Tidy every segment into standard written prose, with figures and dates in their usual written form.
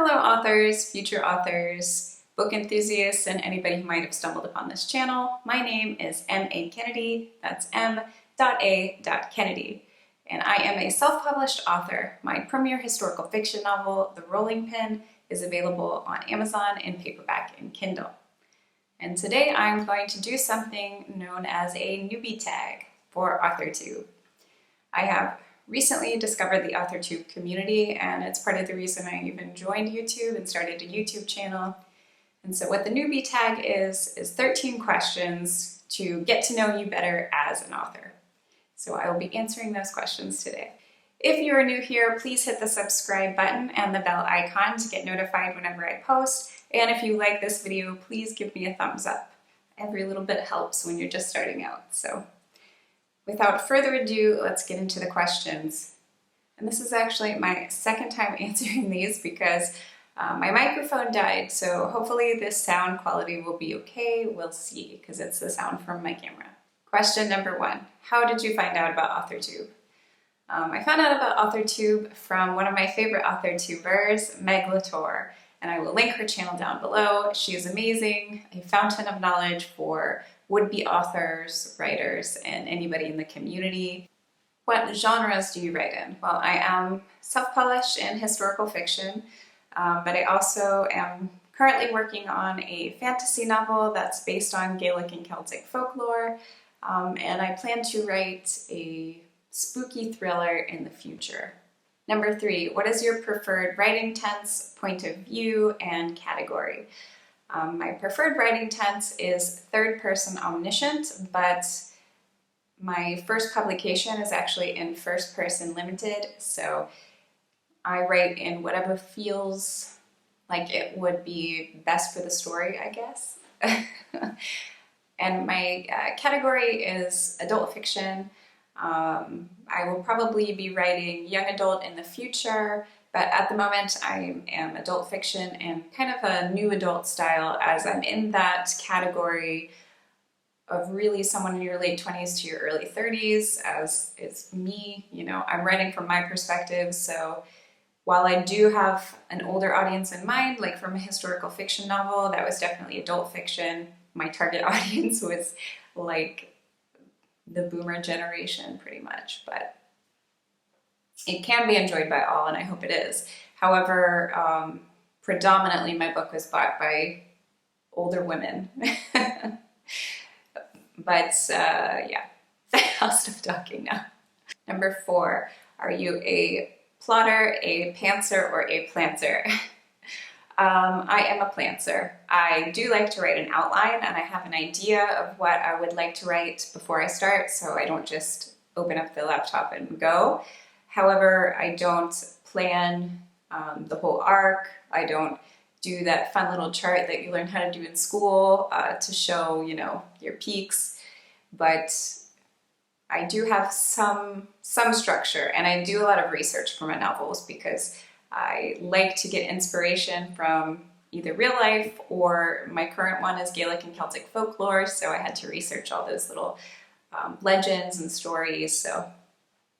Hello authors, future authors, book enthusiasts, and anybody who might have stumbled upon this channel. My name is M.A. Kennedy, that's M.A. and I am a self-published author. My premier historical fiction novel, The Rolling Pin, is available on Amazon in paperback and Kindle. And today I'm going to do something known as a newbie tag for AuthorTube. I have recently discovered the AuthorTube community, and it's part of the reason I even joined YouTube and started a YouTube channel. And so what the newbie tag is 13 questions to get to know you better as an author. So I will be answering those questions today. If you are new here, please hit the subscribe button and the bell icon to get notified whenever I post. And if you like this video, please give me a thumbs up. Every little bit helps when you're just starting out. So without further ado, let's get into the questions. And this is actually my second time answering these because my microphone died, so hopefully this sound quality will be okay. We'll see, because it's the sound from my camera. Question number 1. How did you find out about AuthorTube? I found out about AuthorTube from one of my favorite AuthorTubers, Meg Latour, and I will link her channel down below. She is amazing, a fountain of knowledge for would-be authors, writers, and anybody in the community. What genres do you write in? Well, I am self-published in historical fiction, but I also am currently working on a fantasy novel that's based on Gaelic and Celtic folklore, and I plan to write a spooky thriller in the future. Number 3, what is your preferred writing tense, point of view, and category? My preferred writing tense is third-person omniscient, but my first publication is actually in first-person limited, so I write in whatever feels like it would be best for the story, I guess. And my category is adult fiction. I will probably be writing young adult in the future, but at the moment I am adult fiction and kind of a new adult style, as I'm in that category of really someone in your late 20s to your early 30s, as it's me. You know, I'm writing from my perspective, so while I do have an older audience in mind, like from a historical fiction novel, that was definitely adult fiction. My target audience was like the boomer generation pretty much, but it can be enjoyed by all, and I hope it is. However, predominantly my book was bought by older women. But yeah, I'll stop talking now. Number 4, are you a plotter, a pantser, or a planter? I am a planter. I do like to write an outline, and I have an idea of what I would like to write before I start, so I don't just open up the laptop and go. However, I don't plan the whole arc. I don't do that fun little chart that you learn how to do in school to show, you know, your peaks. But I do have some structure, and I do a lot of research for my novels because I like to get inspiration from either real life, or my current one is Gaelic and Celtic folklore, so I had to research all those little legends and stories. So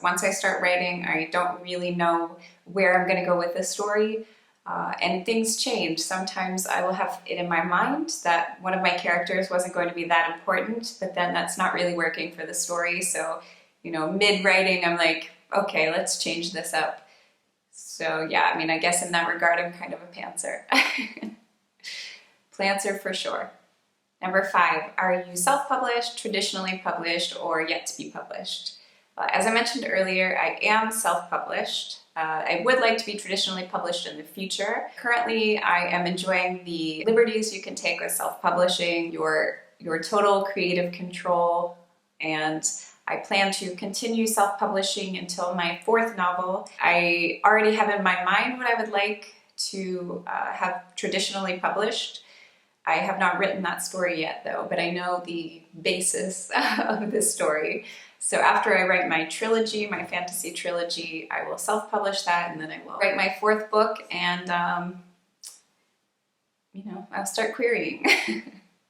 once I start writing, I don't really know where I'm going to go with this story, and things change. Sometimes I will have it in my mind that one of my characters wasn't going to be that important, but then that's not really working for the story. So, you know, mid-writing, I'm like, okay, let's change this up. So yeah, I mean, I guess in that regard, I'm kind of a pantser. Planter for sure. Number 5, are you self-published, traditionally published, or yet to be published? As I mentioned earlier, I am self-published. I would like to be traditionally published in the future. Currently, I am enjoying the liberties you can take with self-publishing, your total creative control, and I plan to continue self-publishing until my 4th novel. I already have in my mind what I would like to have traditionally published. I have not written that story yet though, but I know the basis of this story. So after I write my trilogy, my fantasy trilogy, I will self-publish that, and then I will write my 4th book, and you know, I'll start querying.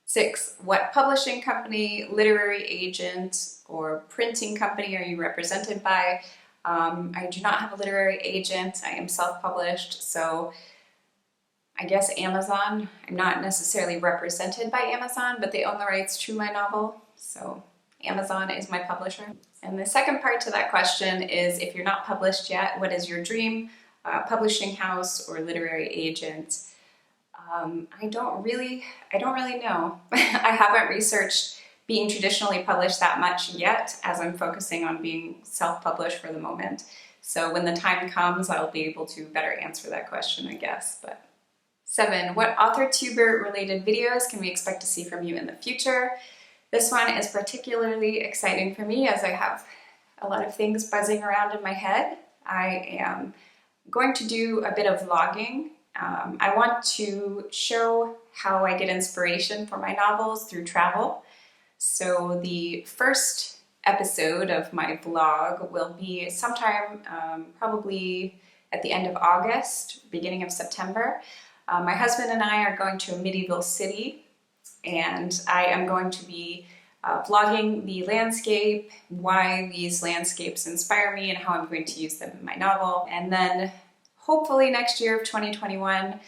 6, what publishing company, literary agent, or printing company are you represented by? I do not have a literary agent. I am self-published, so I guess Amazon. I'm not necessarily represented by Amazon, but they own the rights to my novel, so Amazon is my publisher. And the second part to that question is, if you're not published yet, what is your dream publishing house or literary agent? I don't really know. I haven't researched being traditionally published that much yet, as I'm focusing on being self-published for the moment. So when the time comes, I'll be able to better answer that question, I guess. But 7, what AuthorTuber related videos can we expect to see from you in the future? This one is particularly exciting for me as I have a lot of things buzzing around in my head. I am going to do a bit of vlogging. I want to show how I get inspiration for my novels through travel. So the first episode of my vlog will be sometime probably at the end of August, beginning of September. My husband and I are going to a medieval city, and I am going to be vlogging the landscape, why these landscapes inspire me, and how I'm going to use them in my novel. And then hopefully next year of 2021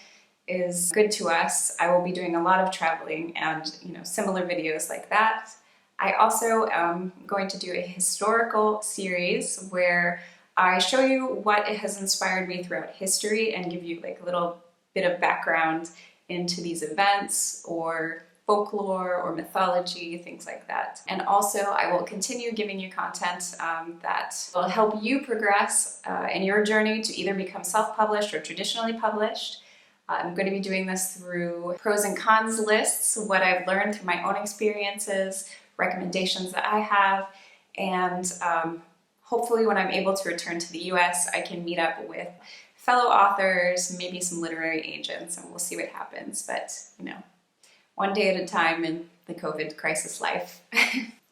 is good to us. I will be doing a lot of traveling and similar videos like that. I also am going to do a historical series where I show you what has inspired me throughout history and give you like a little bit of background into these events or folklore or mythology, things like that. And also I will continue giving you content that will help you progress in your journey to either become self-published or traditionally published. I'm going to be doing this through pros and cons lists, what I've learned through my own experiences, recommendations that I have, and hopefully when I'm able to return to the US, I can meet up with fellow authors, maybe some literary agents, and we'll see what happens. But, one day at a time in the COVID crisis life.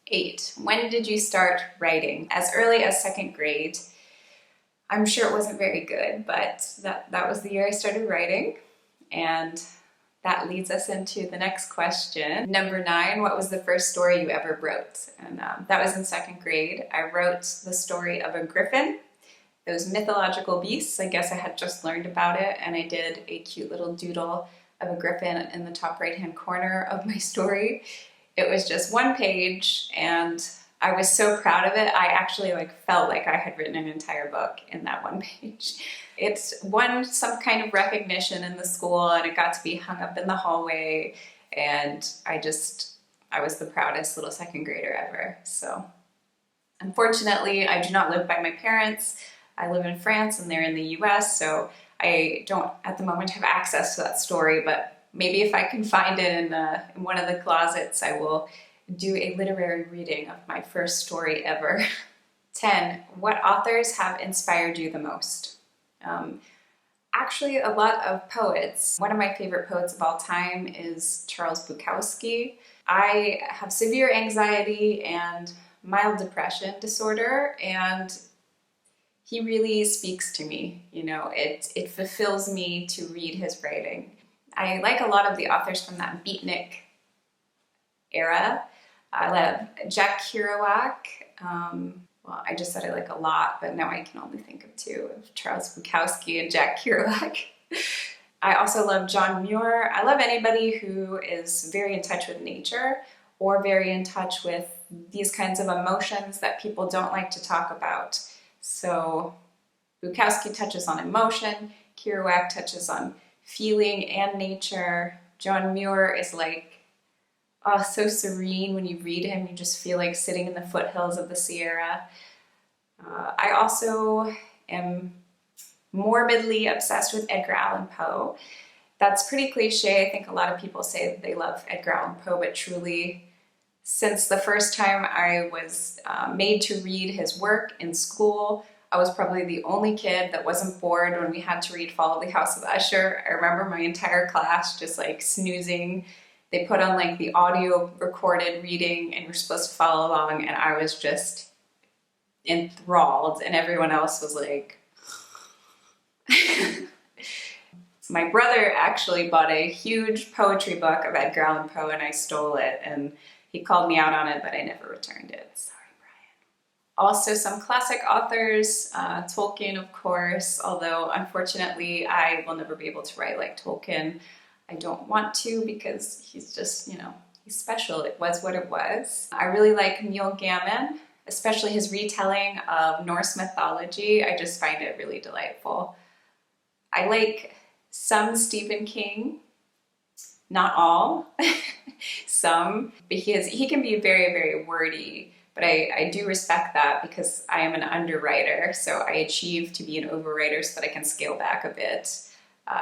8, when did you start writing? As early as 2nd grade. I'm sure it wasn't very good, but that was the year I started writing. And that leads us into the next question. Number 9, what was the first story you ever wrote? And that was in 2nd grade. I wrote the story of a griffin. Those mythological beasts. I guess I had just learned about it, and I did a cute little doodle of a griffin in the top right-hand corner of my story. It was just 1 page, and I was so proud of it. I actually felt like I had written an entire book in that 1 page. It's won some kind of recognition in the school, and it got to be hung up in the hallway, and I was the proudest little 2nd grader ever. So unfortunately, I do not live by my parents. I live in France and they're in the US, so I don't at the moment have access to that story, but maybe if I can find it in one of the closets, I will do a literary reading of my first story ever. 10, what authors have inspired you the most? Actually, a lot of poets. One of my favorite poets of all time is Charles Bukowski. I have severe anxiety and mild depression disorder, and he really speaks to me. It fulfills me to read his writing. I like a lot of the authors from that beatnik era. I love Jack Kerouac. Well, I just said I like a lot, but now I can only think of 2, of Charles Bukowski and Jack Kerouac. I also love John Muir. I love anybody who is very in touch with nature or very in touch with these kinds of emotions that people don't like to talk about. So Bukowski touches on emotion, Kerouac touches on feeling and nature. John Muir is so serene. When you read him, you just feel like sitting in the foothills of the Sierra. I also am morbidly obsessed with Edgar Allan Poe. That's pretty cliche. I think a lot of people say that they love Edgar Allan Poe, but truly, since the first time I was made to read his work in school, I was probably the only kid that wasn't bored when we had to read Fall of the House of Usher. I remember my entire class just snoozing. They put on the audio recorded reading and you're supposed to follow along, and I was just enthralled, and everyone else was like... My brother actually bought a huge poetry book of Edgar Allan Poe, and I stole it, and he called me out on it, but I never returned it. Sorry, Also some classic authors, Tolkien of course, although unfortunately I will never be able to write like Tolkien. I don't want to because he's just, he's special. It was what it was. I really like Neil Gaiman, especially his retelling of Norse mythology. I just find it really delightful. I like some Stephen King, not all, some, because he can be very, very wordy, but I do respect that because I am an underwriter, so I achieve to be an overwriter so that I can scale back a bit.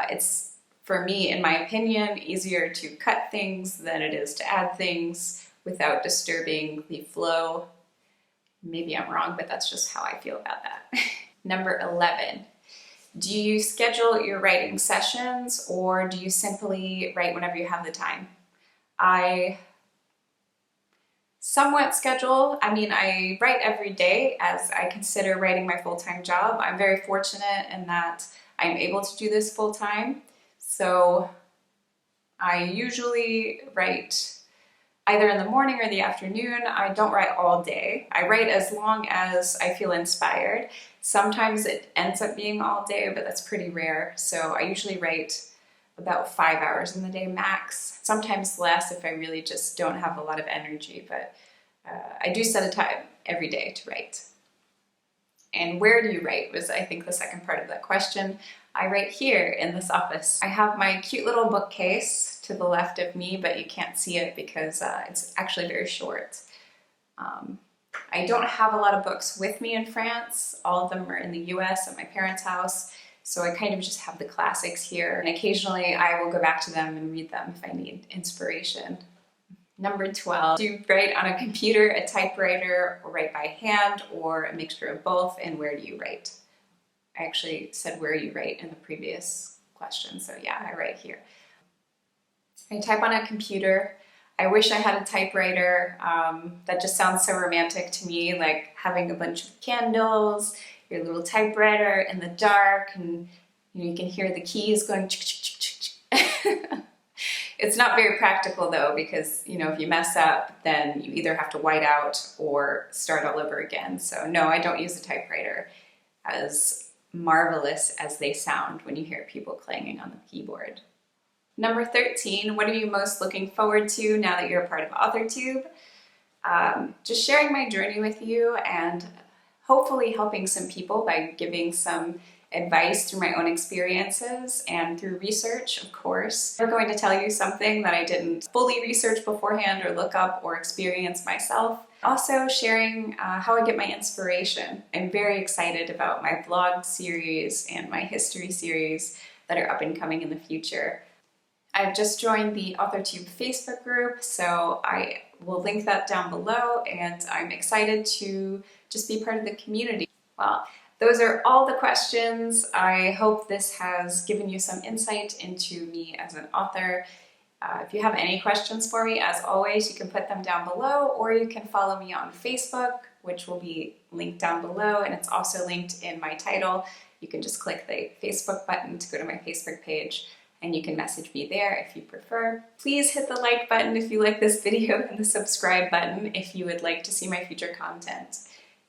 It's, for me, in my opinion, easier to cut things than it is to add things without disturbing the flow. Maybe I'm wrong, but that's just how I feel about that. Number 11. Do you schedule your writing sessions or do you simply write whenever you have the time? I somewhat schedule. I mean, I write every day as I consider writing my full-time job. I'm very fortunate in that I'm able to do this full-time. So I usually write either in the morning or the afternoon. I don't write all day. I write as long as I feel inspired. Sometimes it ends up being all day, but that's pretty rare. So I usually write about 5 hours in the day max, sometimes less if I really just don't have a lot of energy, but I do set a time every day to write. And where do you write was, I think, the second part of that question. I write here in this office. I have my cute little bookcase to the left of me, but you can't see it because it's actually very short. I don't have a lot of books with me in France. All of them are in the US at my parents' house. So I kind of just have the classics here. And occasionally I will go back to them and read them if I need inspiration. Number 12, do you write on a computer, a typewriter, or write by hand, or a mixture of both, and where do you write? I actually said where you write in the previous question, so yeah, I write here. I type on a computer. I wish I had a typewriter. That just sounds so romantic to me, like having a bunch of candles, your little typewriter in the dark, and you can hear the keys going chick, chick, chick, chick, chick. It's not very practical though, because if you mess up, then you either have to white out or start all over again. So no, I don't use a typewriter, as marvelous as they sound when you hear people clanging on the keyboard. Number 13, what are you most looking forward to now that you're a part of AuthorTube? Just sharing my journey with you and hopefully helping some people by giving some advice through my own experiences and through research, of course. I'm going to tell you something that I didn't fully research beforehand or look up or experience myself. Also sharing how I get my inspiration. I'm very excited about my vlog series and my history series that are up and coming in the future. I've just joined the AuthorTube Facebook group, so I will link that down below, and I'm excited to just be part of the community. Well, those are all the questions. I hope this has given you some insight into me as an author. If you have any questions for me, as always, you can put them down below, or you can follow me on Facebook, which will be linked down below, and it's also linked in my title. You can just click the Facebook button to go to my Facebook page, and you can message me there if you prefer. Please hit the like button if you like this video and the subscribe button if you would like to see my future content.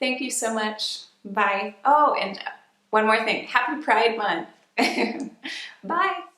Thank you so much. Bye. Oh, and one more thing. Happy Pride Month. Bye.